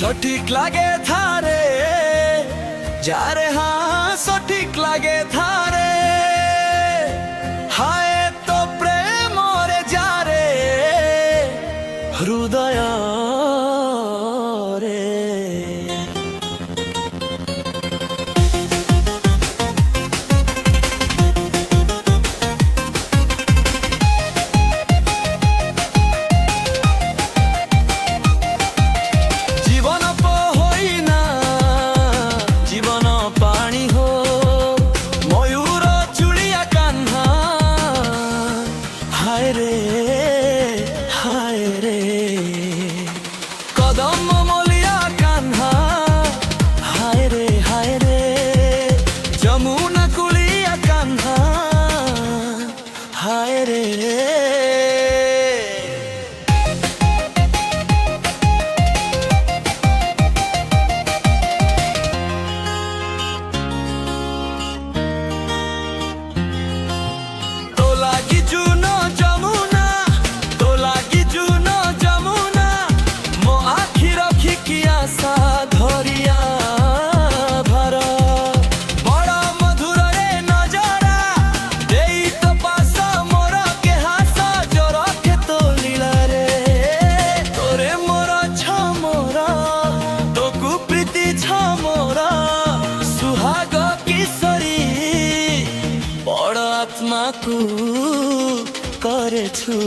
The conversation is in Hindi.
সঠিক লাগে থারে যারে সঠিক লাগে থারে হায় তো প্রেমরে যারে হৃদয় রে हाय रे कदम मलिया कान्हा हाय रे जमुना कुलिया कान्हा हाय रे तो लागी जुनो धरिया भर बड़ा मधुर रे नजरा दे तो पास मोर के हास जोर के तो लीला रे तोरे मोर छ मोर तो कुप्रीति छ मोर सुहाग किशोरी बड़ आत्मा को करे छु।